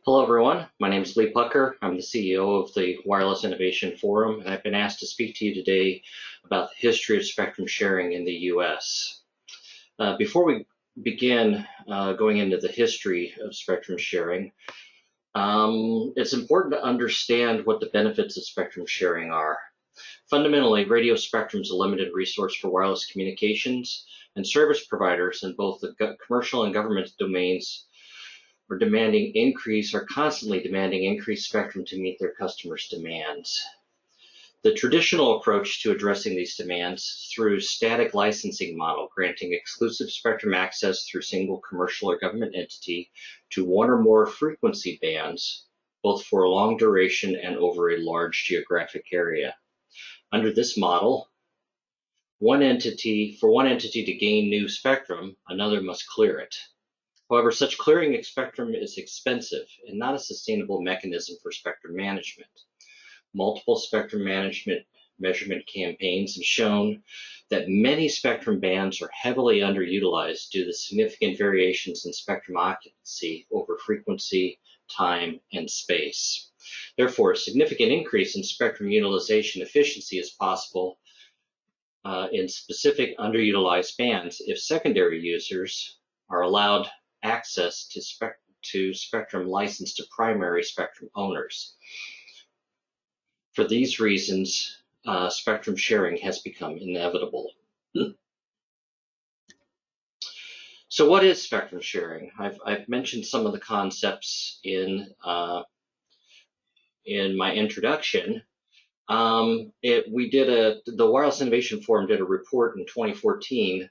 Hello everyone, my name is Lee Pucker. I'm the CEO of the Wireless Innovation Forum, and I've been asked to speak to you today about the history of spectrum sharing in the US. Before we begin going into the history of spectrum sharing, it's important to understand what the benefits of spectrum sharing are. Fundamentally, radio spectrum is a limited resource for wireless communications, and service providers in both the commercial and government domains are constantly demanding increased spectrum to meet their customers' demands. The traditional approach to addressing these demands through static licensing model, granting exclusive spectrum access through single commercial or government entity to one or more frequency bands, both for a long duration and over a large geographic area. Under this model, for one entity to gain new spectrum, another must clear it. However, such clearing of spectrum is expensive and not a sustainable mechanism for spectrum management. Multiple spectrum measurement campaigns have shown that many spectrum bands are heavily underutilized due to significant variations in spectrum occupancy over frequency, time, and space. Therefore, a significant increase in spectrum utilization efficiency is possible in specific underutilized bands if secondary users are allowed access to spectrum licensed to primary spectrum owners. For these reasons, spectrum sharing has become inevitable. So what is spectrum sharing? I've mentioned some of the concepts in my introduction. The Wireless Innovation Forum did a report in 2014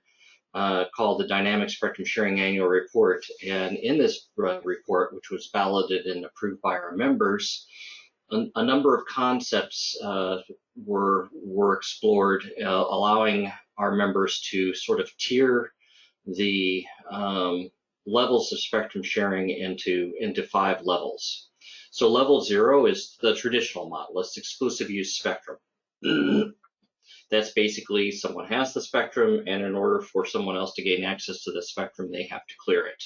called the Dynamic Spectrum Sharing Annual Report. And in this report, which was validated and approved by our members, a number of concepts were explored, allowing our members to sort of tier the levels of spectrum sharing into 5 levels. So level 0 is the traditional model. It's exclusive use spectrum. That's basically someone has the spectrum, and in order for someone else to gain access to the spectrum, they have to clear it.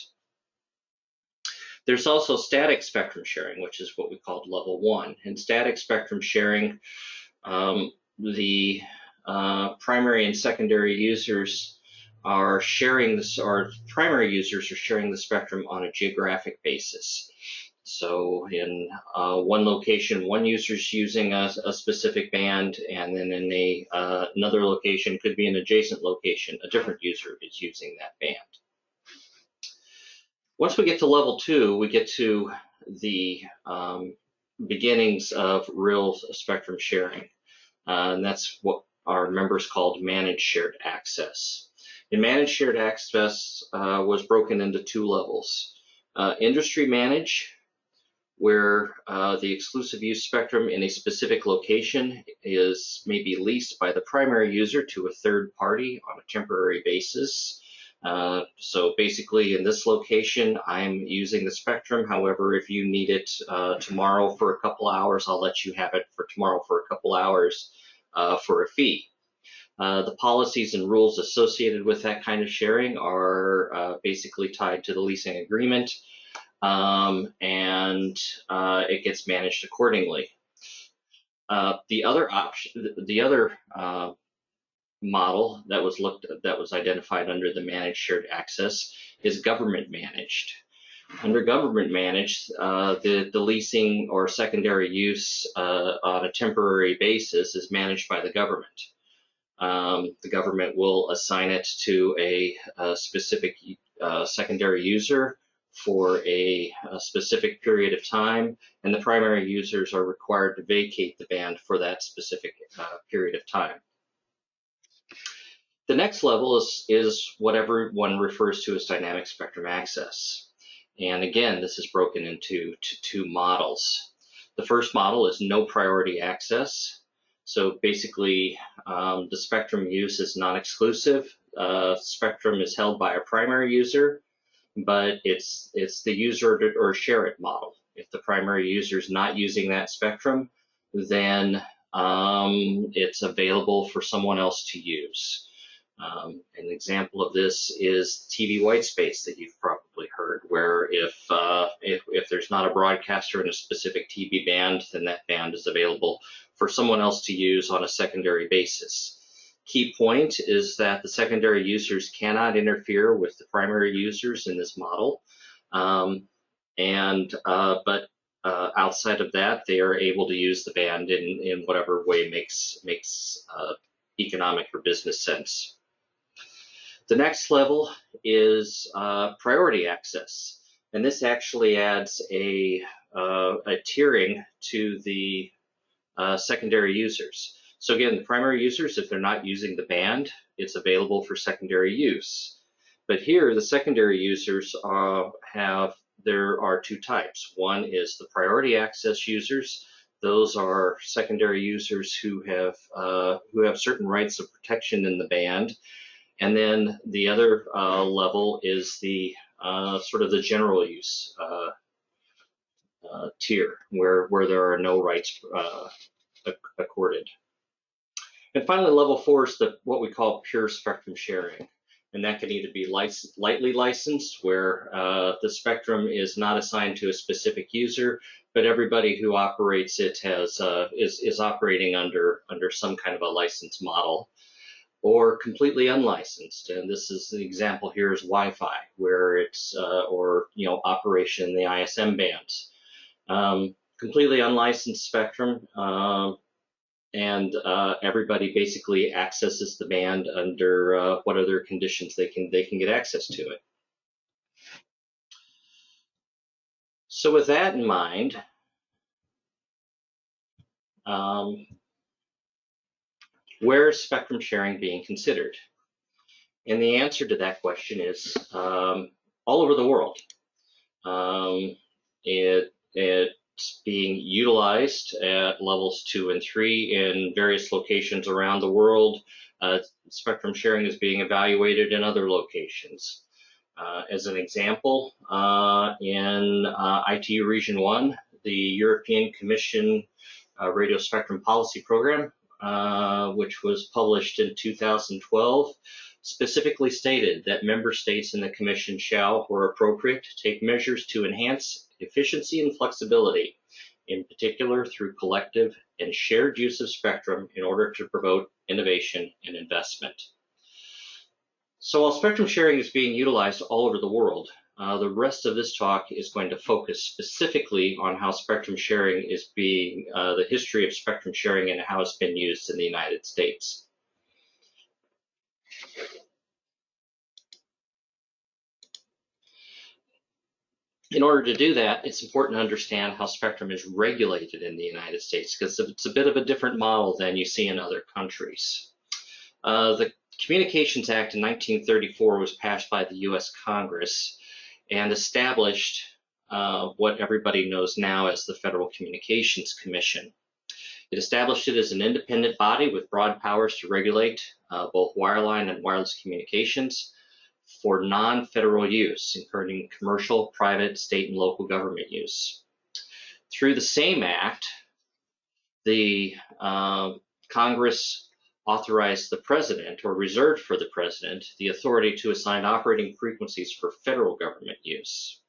There's also static spectrum sharing, which is what we call level 1. In static spectrum sharing, the primary and secondary users are sharing this, or primary users are sharing the spectrum on a geographic basis. So in one location, one user is using a specific band, and then in another location, could be an adjacent location, a different user is using that band. Once we get to level 2, we get to the beginnings of real spectrum sharing, and that's what our members called managed shared access. And managed shared access was broken into 2 levels. Industry managed, where the exclusive use spectrum in a specific location may be leased by the primary user to a third party on a temporary basis. So basically in this location, I'm using the spectrum. However, if you need it tomorrow for a couple hours, I'll let you have it for tomorrow for a couple hours for a fee. The policies and rules associated with that kind of sharing are basically tied to the leasing agreement. And it gets managed accordingly. The other model that was identified under the managed shared access is government managed. Under government managed, the leasing or secondary use on a temporary basis is managed by the government. The government will assign it to a specific secondary user for a specific period of time, and the primary users are required to vacate the band for that specific period of time. The next level is what everyone refers to as dynamic spectrum access. And again, this is broken into 2 models. The first model is no priority access. So basically, the spectrum use is non-exclusive. Spectrum is held by a primary user, but it's the user or share it model. If the primary user is not using that spectrum, then it's available for someone else to use. An example of this is TV white space that you've probably heard, where if there's not a broadcaster in a specific TV band, then that band is available for someone else to use on a secondary basis. Key point is that the secondary users cannot interfere with the primary users in this model, but outside of that, they are able to use the band in whatever way makes economic or business sense. The next level is priority access, and this actually adds a tiering to the secondary users. So again, the primary users, if they're not using the band, it's available for secondary use. But here, the secondary users there are two types. One is the priority access users. Those are secondary users who have certain rights of protection in the band. And then the other level is the sort of the general use tier, where there are no rights accorded. And finally, level 4 is what we call pure spectrum sharing. And that can either be lightly licensed, where the spectrum is not assigned to a specific user, but everybody who operates it is operating under some kind of a license model, or completely unlicensed. And this is the example here is Wi-Fi, where it's operation in the ISM bands. Completely unlicensed spectrum. And everybody basically accesses the band under what other conditions they can get access to it. So with that in mind, where is spectrum sharing being considered? And the answer to that question is all over the world. It's being utilized at levels 2 and 3 in various locations around the world. Spectrum sharing is being evaluated in other locations. As an example, in ITU Region 1, the European Commission Radio Spectrum Policy Program, which was published in 2012, specifically stated that member states in the Commission shall, where appropriate, take measures to enhance efficiency and flexibility, in particular through collective and shared use of spectrum in order to promote innovation and investment. So while spectrum sharing is being utilized all over the world, the rest of this talk is going to focus specifically on how spectrum sharing is the history of spectrum sharing and how it's been used in the United States. In order to do that, it's important to understand how spectrum is regulated in the United States, because it's a bit of a different model than you see in other countries. The Communications Act in 1934 was passed by the U.S. Congress and established what everybody knows now as the Federal Communications Commission. It established it as an independent body with broad powers to regulate both wireline and wireless communications for non-federal use, including commercial, private, state, and local government use. Through the same act, the Congress authorized the president, or reserved for the president, the authority to assign operating frequencies for federal government use.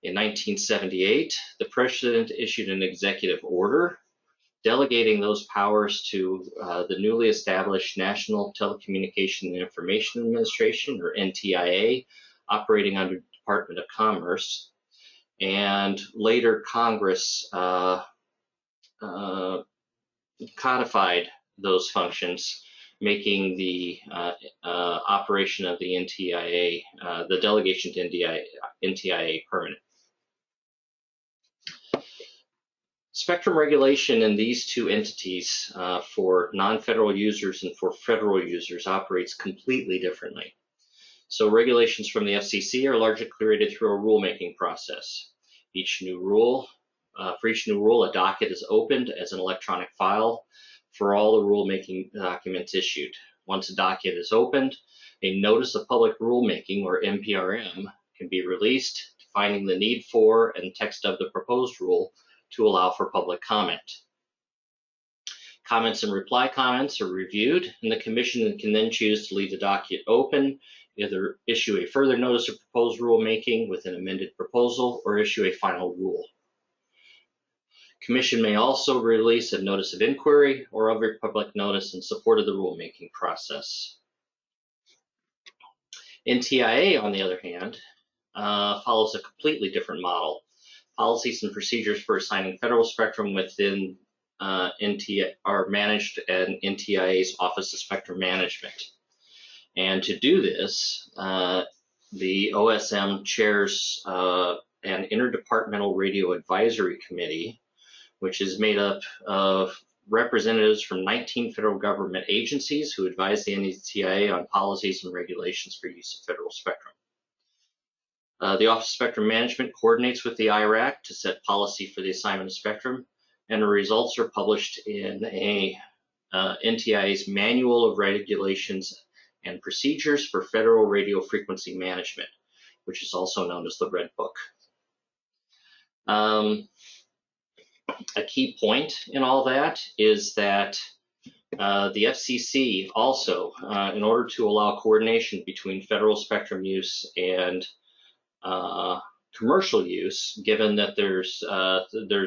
In 1978, the president issued an executive order delegating those powers to the newly established National Telecommunication and Information Administration, or NTIA, operating under the Department of Commerce. And later, Congress codified those functions, making the operation of the NTIA, the delegation to NTIA permanent. Spectrum regulation in these two entities for non-federal users and for federal users operates completely differently. So regulations from the FCC are largely created through a rulemaking process. For each new rule, a docket is opened as an electronic file for all the rulemaking documents issued. Once a docket is opened, a notice of public rulemaking, or NPRM, can be released, defining the need for and text of the proposed rule to allow for public comment. Comments and reply comments are reviewed, and the Commission can then choose to leave the docket open either issue a further notice of proposed rulemaking with an amended proposal or issue a final rule. Commission may also release a notice of inquiry or other public notice in support of the rulemaking process. NTIA, on the other hand, follows a completely different model. Policies and procedures for assigning federal spectrum within NTIA are managed in NTIA's Office of Spectrum Management. And to do this, the OSM chairs an interdepartmental radio advisory committee, which is made up of representatives from 19 federal government agencies who advise the NTIA on policies and regulations for use of federal spectrum. The Office of Spectrum Management coordinates with the IRAC to set policy for the assignment of spectrum, and the results are published in NTIA's Manual of Regulations and Procedures for Federal Radio Frequency Management, which is also known as the Red Book. A key point in all that is that the FCC also, in order to allow coordination between federal spectrum use and commercial use, given that there's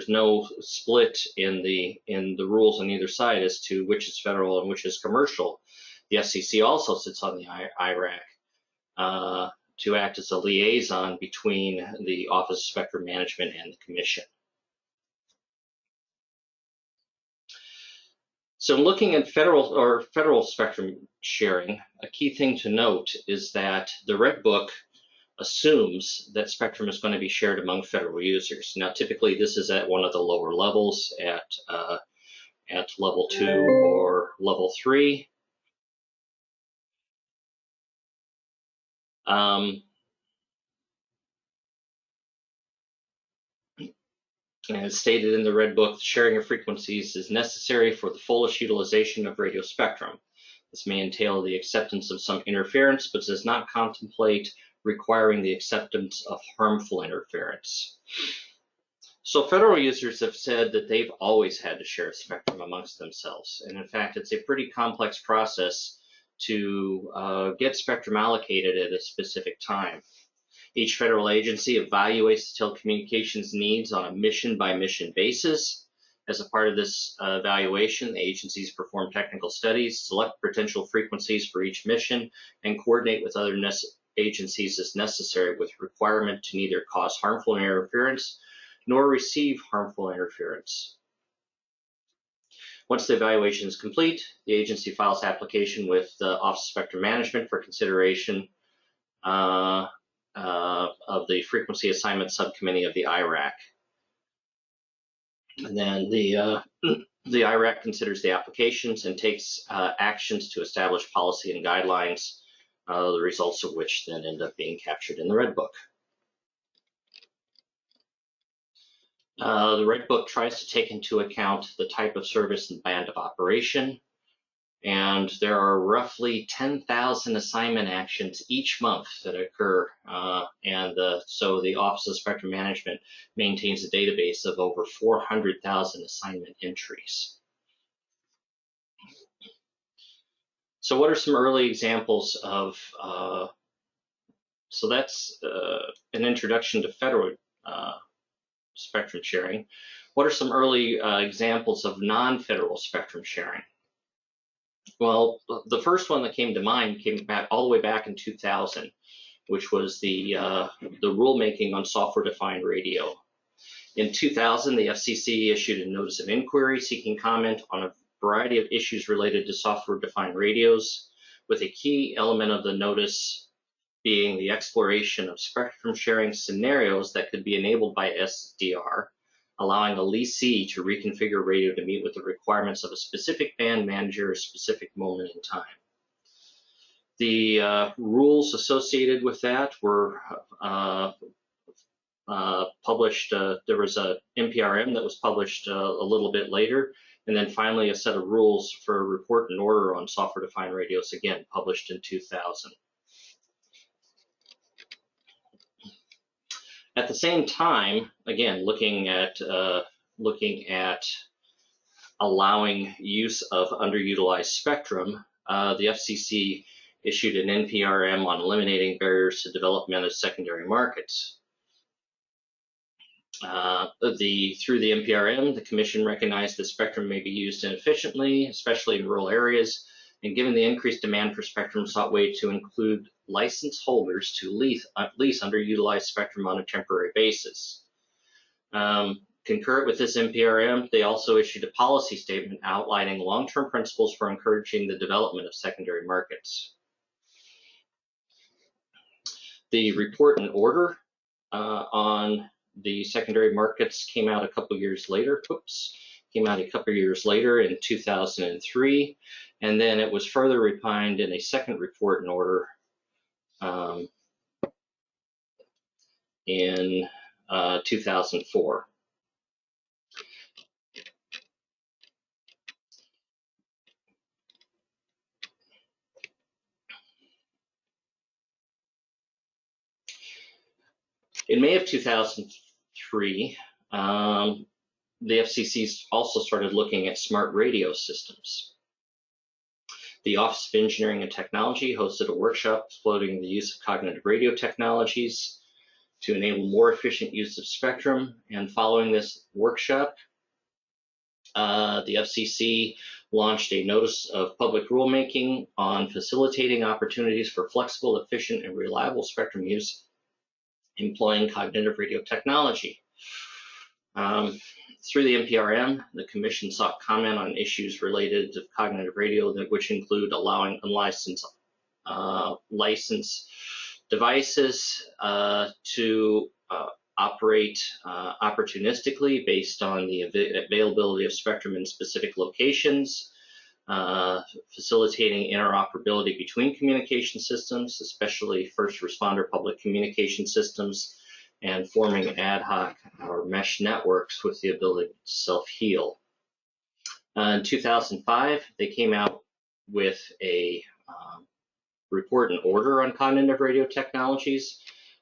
no split in the rules on either side as to which is federal and which is commercial, the FCC also sits on the IRAC to act as a liaison between the Office of Spectrum Management and the Commission. So looking at federal spectrum sharing, a key thing to note is that the Red Book assumes that spectrum is going to be shared among federal users. Now, typically this is at one of the lower levels, at level 2 or level 3. And as stated in the Red Book, the sharing of frequencies is necessary for the fullest utilization of radio spectrum. This may entail the acceptance of some interference, but does not contemplate requiring the acceptance of harmful interference. So federal users have said that they've always had to share spectrum amongst themselves. And in fact, it's a pretty complex process to get spectrum allocated at a specific time. Each federal agency evaluates the telecommunications needs on a mission-by-mission basis. As a part of this evaluation, the agencies perform technical studies, select potential frequencies for each mission, and coordinate with other agencies as necessary with requirement to neither cause harmful interference nor receive harmful interference. Once the evaluation is complete, the agency files application with the Office of Spectrum Management for consideration of the Frequency Assignment Subcommittee of the IRAC. And then the IRAC considers the applications and takes actions to establish policy and guidelines, the results of which then end up being captured in the Red Book. The Red Book tries to take into account the type of service and band of operation, and there are roughly 10,000 assignment actions each month that occur, so the Office of Spectrum Management maintains a database of over 400,000 assignment entries. So what are some early examples of, so that's an introduction to federal spectrum sharing. What are some early examples of non-federal spectrum sharing? Well, the first one that came to mind came back all the way back in 2000, which was the rulemaking on software-defined radio. In 2000, the FCC issued a notice of inquiry seeking comment on a variety of issues related to software-defined radios, with a key element of the notice being the exploration of spectrum sharing scenarios that could be enabled by SDR, allowing a leasee to reconfigure radio to meet with the requirements of a specific band manager at a specific moment in time. The rules associated with that were published. There was a NPRM that was published a little bit later, and then finally a set of rules for a report and order on software-defined radios, again published in 2000. At the same time, again, looking at allowing use of underutilized spectrum, the FCC issued an NPRM on eliminating barriers to development of secondary markets. Through the NPRM, the Commission recognized that spectrum may be used inefficiently, especially in rural areas, and given the increased demand for spectrum, sought ways to include license holders to lease underutilized spectrum on a temporary basis. Concurrent with this NPRM, they also issued a policy statement outlining long-term principles for encouraging the development of secondary markets. The report and order on the secondary markets came out a couple years later. Came out a couple years later in 2003, and then it was further refined in a second report and order in 2004. In May of 2003, the FCC also started looking at smart radio systems. The Office of Engineering and Technology hosted a workshop exploring the use of cognitive radio technologies to enable more efficient use of spectrum. And following this workshop, the FCC launched a notice of public rulemaking on facilitating opportunities for flexible, efficient, and reliable spectrum use employing cognitive radio technology. Through the NPRM, the Commission sought comment on issues related to cognitive radio, which include allowing unlicensed licensed devices to operate opportunistically based on the availability of spectrum in specific locations, facilitating interoperability between communication systems, especially first responder public communication systems, and forming ad hoc or mesh networks with the ability to self-heal. In 2005, they came out with a report and order on cognitive radio technologies,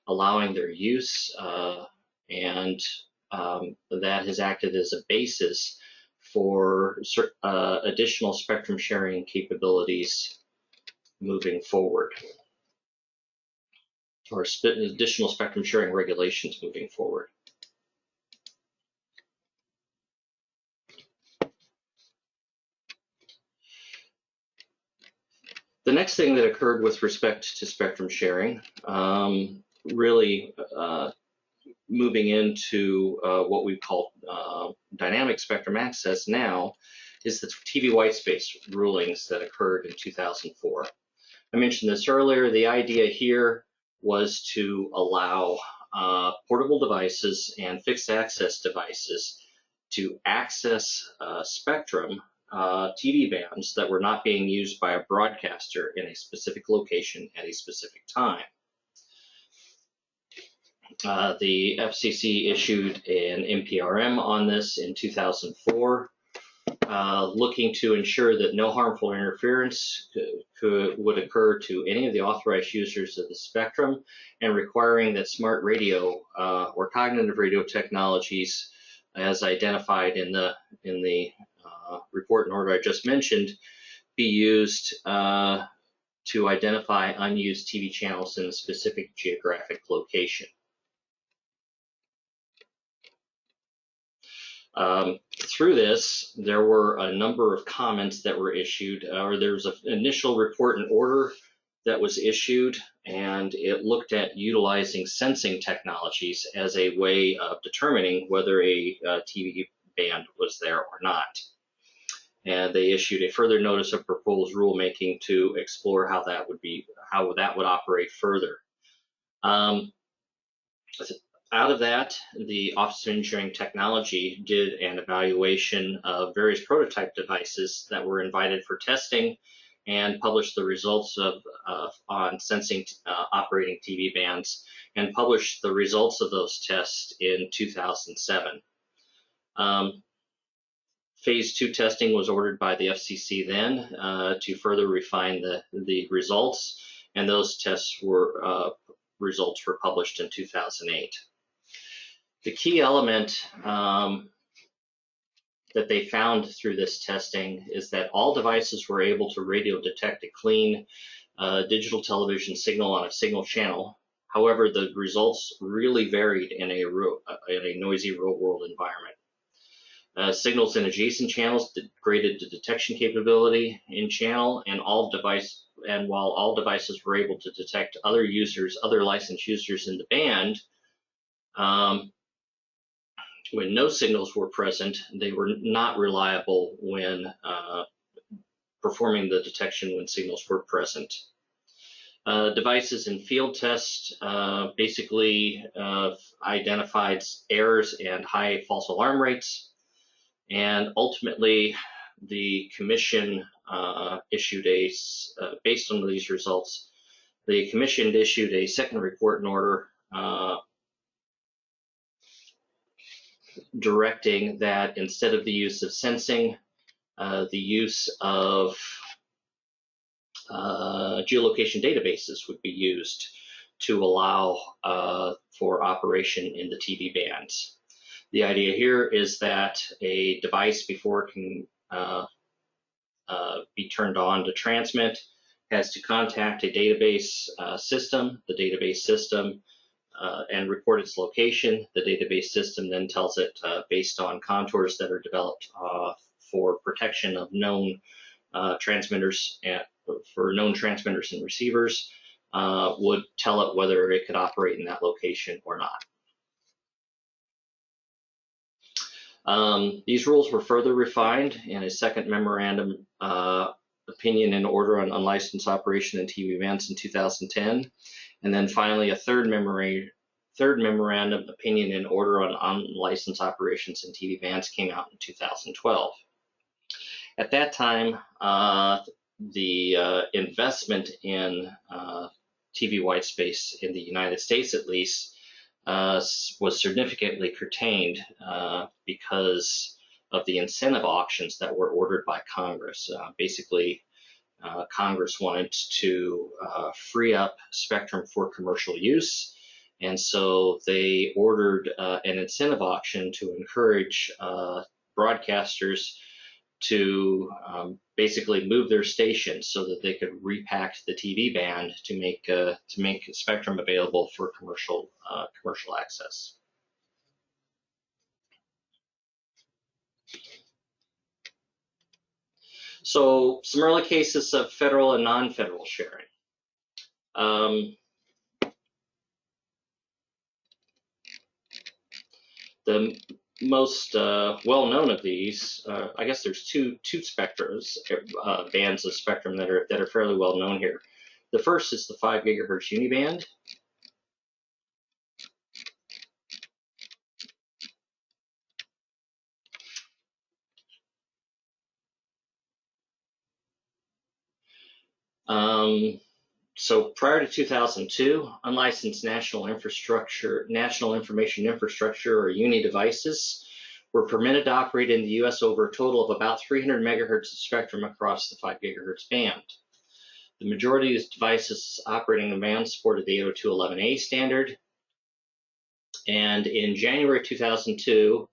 allowing their use, and that has acted as a basis for additional spectrum sharing capabilities moving forward, or additional spectrum sharing regulations moving forward. The next thing that occurred with respect to spectrum sharing, really moving into what we call dynamic spectrum access now, is the TV whitespace rulings that occurred in 2004. I mentioned this earlier. The idea here was to allow portable devices and fixed access devices to access spectrum TV bands that were not being used by a broadcaster in a specific location at a specific time. The FCC issued an NPRM on this in 2004, looking to ensure that no harmful interference would occur to any of the authorized users of the spectrum, and requiring that smart radio or cognitive radio technologies, as identified in the report and order I just mentioned, be used to identify unused TV channels in a specific geographic location. Through this, there were a number of comments that were issued, or there was an initial report and order that was issued, and it looked at utilizing sensing technologies as a way of determining whether a TV band was there or not. And they issued a further notice of proposed rulemaking to explore how that would operate further. Out of that, the Office of Engineering Technology did an evaluation of various prototype devices that were invited for testing, and published the results on sensing operating TV bands, and published the results of those tests in 2007. Phase 2 testing was ordered by the FCC then to further refine the results, and those results were published in 2008. The key element that they found through this testing is that all devices were able to radio detect a clean digital television signal on a single channel. However, the results really varied in a noisy real-world environment. Signals in adjacent channels degraded the detection capability in channel, and while all devices were able to detect other licensed users in the band, when no signals were present, they were not reliable when performing the detection when signals were present. Devices in field tests basically identified errors and high false alarm rates. And ultimately, the commission based on these results, the commission issued a second report and order directing that instead of the use of sensing, the use of geolocation databases would be used to allow for operation in the TV bands. The idea here is that a device, before it can be turned on to transmit, has to contact a database system, the database system, and report its location. The database system then tells it, based on contours that are developed for protection of known transmitters and for known transmitters and receivers, would tell it whether it could operate in that location or not. These rules were further refined in a second memorandum opinion and order on unlicensed operation in TV bands in 2010, and then finally a third memorandum opinion and order on unlicensed operations in TV bands came out in 2012. At that time, the investment in TV white space in the United States, at least, was significantly curtailed because of the incentive auctions that were ordered by Congress. Basically, Congress wanted to free up spectrum for commercial use, and so they ordered an incentive auction to encourage broadcasters to basically move their stations so that they could repack the TV band to make spectrum available for commercial access. So some early cases of federal and non-federal sharing. The most well-known of these, I guess there's two spectrums, bands of spectrum that are fairly well known here. The first is the 5 gigahertz uniband. So prior to 2002, unlicensed national information infrastructure, or UNI devices, were permitted to operate in the U.S. over a total of about 300 megahertz of spectrum across the 5 gigahertz band. The majority of these devices operating the band supported the 802.11a standard. And in January 2002,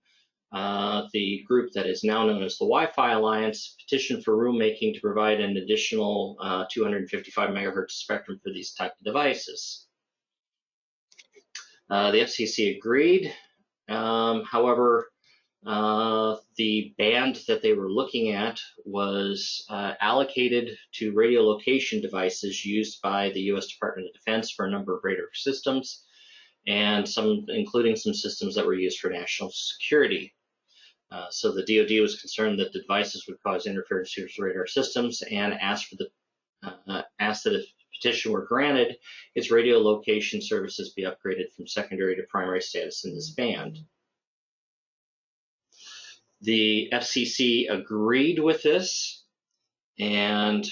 the group that is now known as the Wi-Fi Alliance petitioned for rulemaking to provide an additional 255 megahertz spectrum for these type of devices. The FCC agreed. However, the band that they were looking at was allocated to radio location devices used by the U.S. Department of Defense for a number of radar systems, and including some systems that were used for national security. So the DoD was concerned that the devices would cause interference to its radar systems, and asked that if the petition were granted, its radio location services be upgraded from secondary to primary status in this band. The FCC agreed with this, and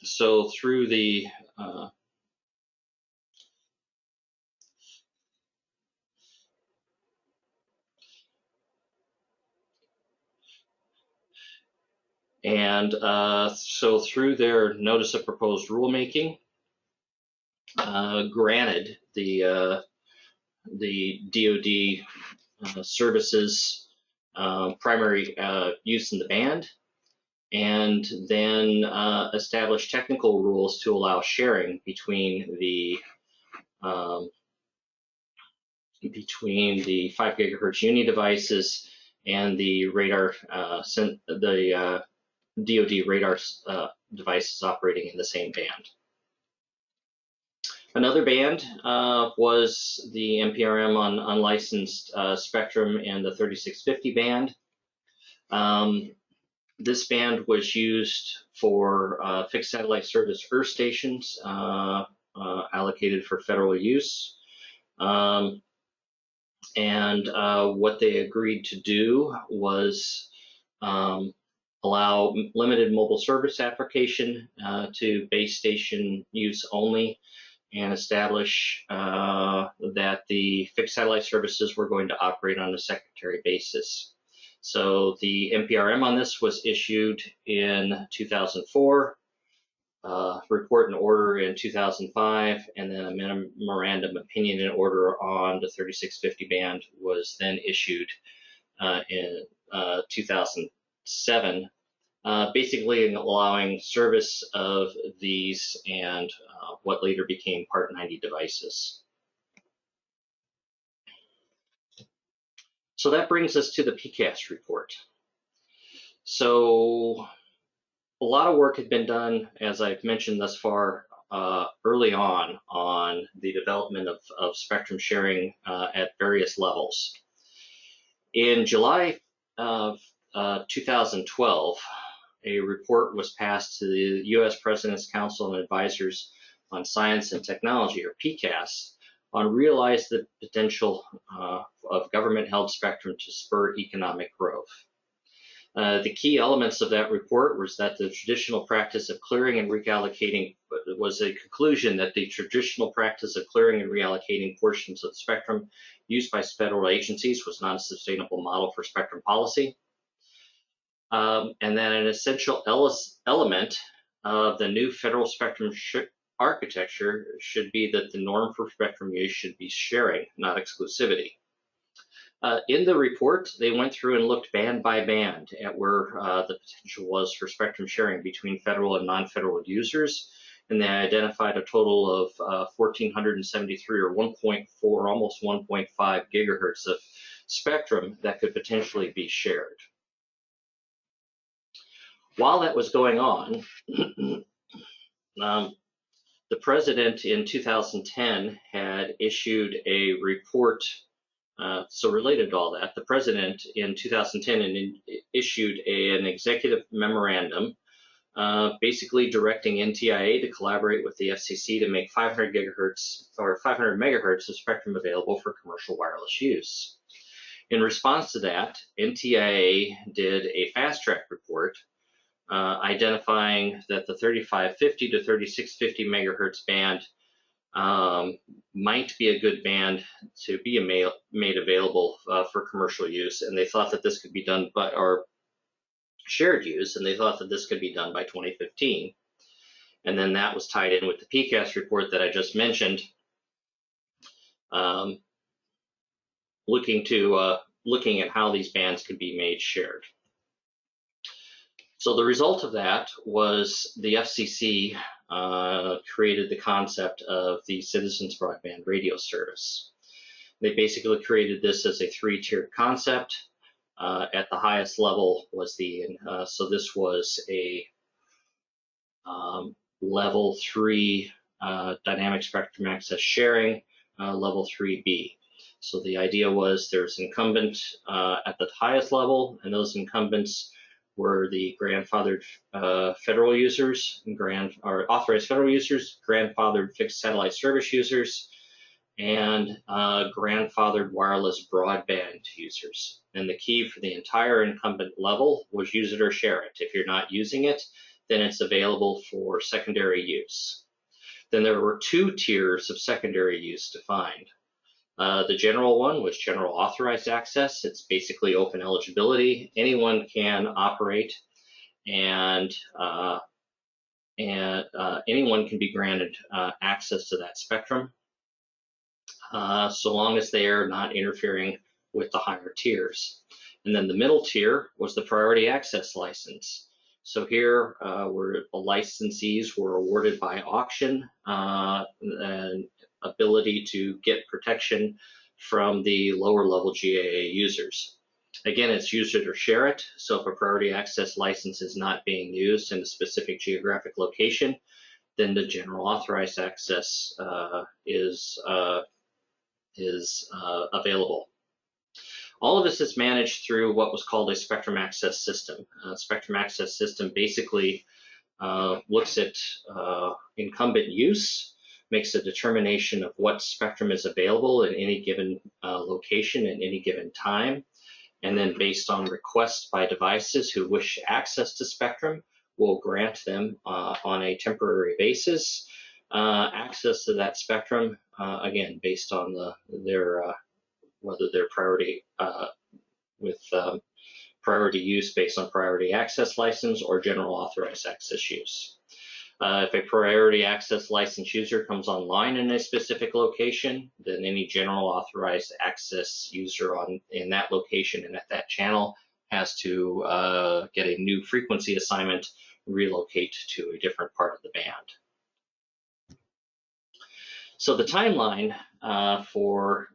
so through the so through their notice of proposed rulemaking, granted the DoD services primary use in the band, and then establish technical rules to allow sharing between the 5 gigahertz uni devices and the radar, DoD radar devices operating in the same band. Another band was the NPRM on unlicensed spectrum and the 3650 band. This band was used for fixed satellite service earth stations allocated for federal use. And what they agreed to do was allow limited mobile service application to base station use only, and establish that the fixed satellite services were going to operate on a secondary basis. So the NPRM on this was issued in 2004, report and order in 2005, and then a memorandum opinion and order on the 3650 band was then issued in 2007, basically allowing service of these and what later became Part 90 devices. So that brings us to the PCAST report. So a lot of work had been done, as I've mentioned thus far, early on the development of spectrum sharing at various levels. In July of 2012, a report was passed to the U.S. President's Council and Advisors on Science and Technology, or PCAST, on realize the potential of government-held spectrum to spur economic growth. The key elements of that report was that the traditional practice of clearing and reallocating was a conclusion that the traditional practice of clearing and reallocating portions of the spectrum used by federal agencies was not a sustainable model for spectrum policy. And then an essential element of the new federal spectrum architecture should be that the norm for spectrum use should be sharing, not exclusivity. In the report, they went through and looked band by band at where the potential was for spectrum sharing between federal and non-federal users, and they identified a total of 1,473 or 1.4, almost 1.5 gigahertz of spectrum that could potentially be shared. While that was going on, the president in 2010 had issued a report. So related to all that, the president in 2010 issued an executive memorandum basically directing NTIA to collaborate with the FCC to make 500 gigahertz or 500 megahertz of spectrum available for commercial wireless use. In response to that, NTIA did a fast track report identifying that the 3550 to 3650 megahertz band might be a good band to be made available for commercial use, and they thought that this could be done by, or shared use, and they thought that this could be done by 2015. And then that was tied in with the PCAST report that I just mentioned, looking at how these bands could be made shared. So the result of that was the FCC created the concept of the Citizens Broadband Radio Service. They basically created this as a three-tiered concept. At the highest level was so this was a level 3 dynamic spectrum access sharing, level 3B. So the idea was there's incumbent at the highest level, and those incumbents were the grandfathered federal users, or authorized federal users, grandfathered fixed satellite service users, and grandfathered wireless broadband users. And the key for the entire incumbent level was use it or share it. If you're not using it, then it's available for secondary use. Then there were two tiers of secondary use defined. The general one was general authorized access. It's basically open eligibility. Anyone can operate, and anyone can be granted access to that spectrum, so long as they are not interfering with the higher tiers. And then the middle tier was the priority access license. So here, where the licensees were awarded by auction, and ability to get protection from the lower level GAA users. Again, it's use it or share it. So if a priority access license is not being used in a specific geographic location, then the general authorized access is available. All of this is managed through what was called a spectrum access system. Spectrum access system basically looks at incumbent use, makes a determination of what spectrum is available in any given location at any given time, and then based on requests by devices who wish access to spectrum, will grant them on a temporary basis access to that spectrum, again, based on whether they're priority with priority use based on priority access license or general authorized access use. If a priority access license user comes online in a specific location, then any general authorized access user in that location and at that channel has to get a new frequency assignment, relocate to a different part of the band. So the timeline for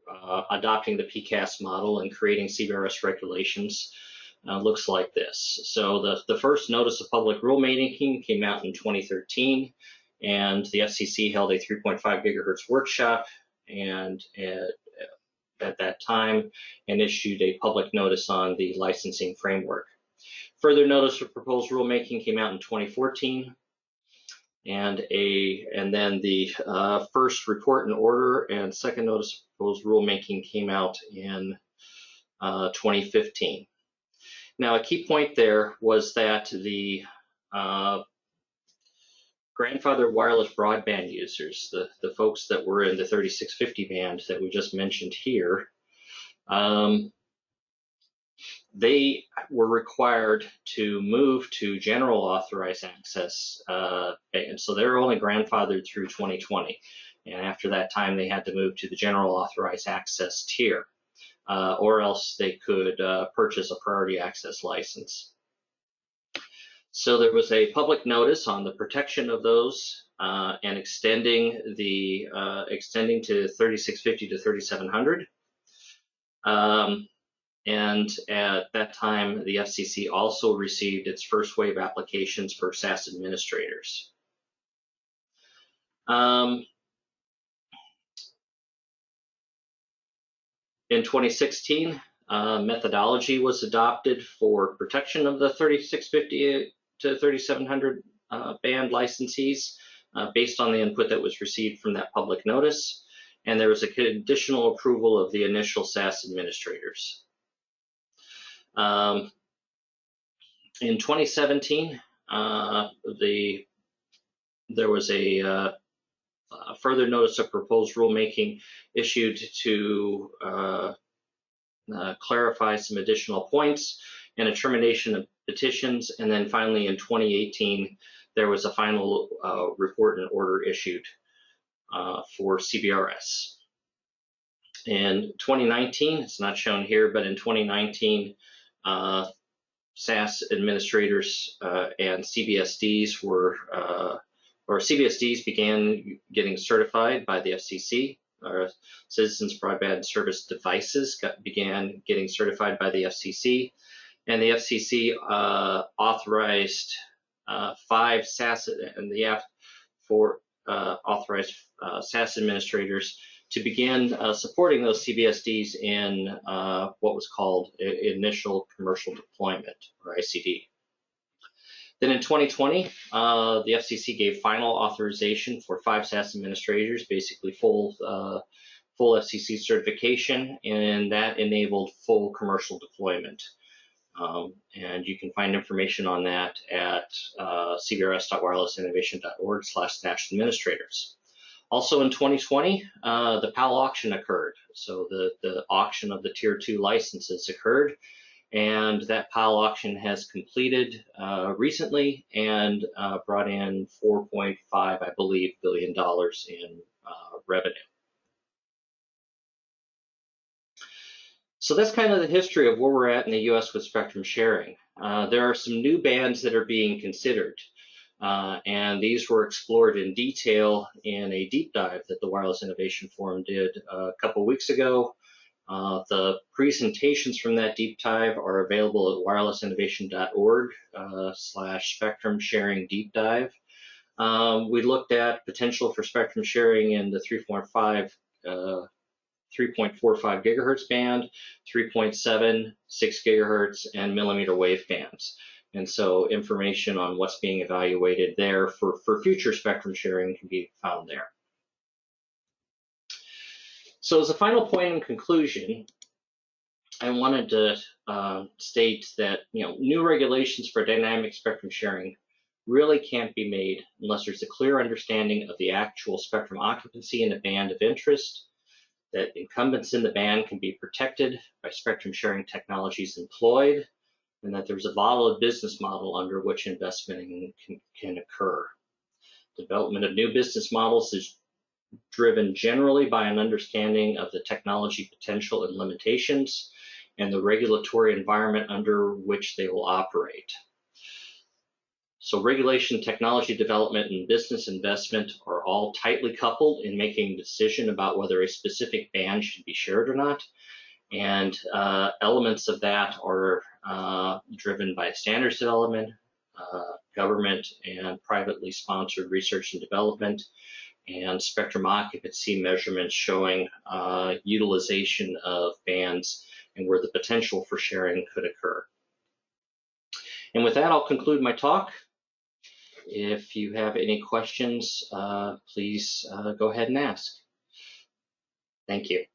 adopting the PCAST model and creating CBRS regulations looks like this. So the first notice of public rulemaking came out in 2013, and the FCC held a 3.5 gigahertz workshop and at that time and issued a public notice on the licensing framework. Further notice of proposed rulemaking came out in 2014. And then the first report and order and second notice of proposed rulemaking came out in 2015. Now, a key point there was that the grandfathered wireless broadband users, the folks that were in the 3650 band that we just mentioned here, they were required to move to general authorized access, and so they're only grandfathered through 2020. And after that time, they had to move to the general authorized access tier, or else they could purchase a priority access license. So there was a public notice on the protection of those and extending to 3650 to 3700. And at that time, the FCC also received its first wave applications for SAS administrators. In 2016, methodology was adopted for protection of the 3650 to 3700 band licensees based on the input that was received from that public notice. And there was a conditional approval of the initial SAS administrators. In 2017, there was a further notice of proposed rulemaking issued to clarify some additional points and a termination of petitions. And then finally, in 2018, there was a final report and order issued for CBRS. In 2019, it's not shown here, but in 2019, SAS administrators and CBSDs CBSDs began getting certified by the FCC. Citizens Broadband Service Devices began getting certified by the FCC, and the FCC authorized 5 SAS and authorized SAS administrators to begin supporting those CBSDs in what was called initial commercial deployment, or ICD. Then in 2020, the FCC gave final authorization for 5 SAS administrators, basically full FCC certification, and that enabled full commercial deployment. And you can find information on that at cbrs.wirelessinnovation.org/administrators. Also in 2020, the PAL auction occurred. So the auction of the Tier 2 licenses occurred, and that PAL auction has completed recently and brought in $4.5, I believe, billion in revenue. So So that's kind of the history of where we're at in the US with spectrum sharing. There are some new bands that are being considered, and these were explored in detail in a deep dive that the Wireless Innovation Forum did a couple weeks ago. The presentations from that deep dive are available at wirelessinnovation.org/spectrum sharing deep dive. We looked at potential for spectrum sharing in the 3.45 gigahertz band, 3.7, 6 gigahertz, and millimeter wave bands. And so information on what's being evaluated there for future spectrum sharing can be found there. So as a final point in conclusion, I wanted to state that new regulations for dynamic spectrum sharing really can't be made unless there's a clear understanding of the actual spectrum occupancy in a band of interest, that incumbents in the band can be protected by spectrum sharing technologies employed, and that there's a valid business model under which investment can occur. Development of new business models is driven generally by an understanding of the technology potential and limitations and the regulatory environment under which they will operate. So regulation, technology development, and business investment are all tightly coupled in making a decision about whether a specific band should be shared or not. And elements of that are driven by standards development, government and privately sponsored research and development, and spectrum occupancy measurements showing utilization of bands and where the potential for sharing could occur. And with that, I'll conclude my talk. If you have any questions, please go ahead and ask. Thank you.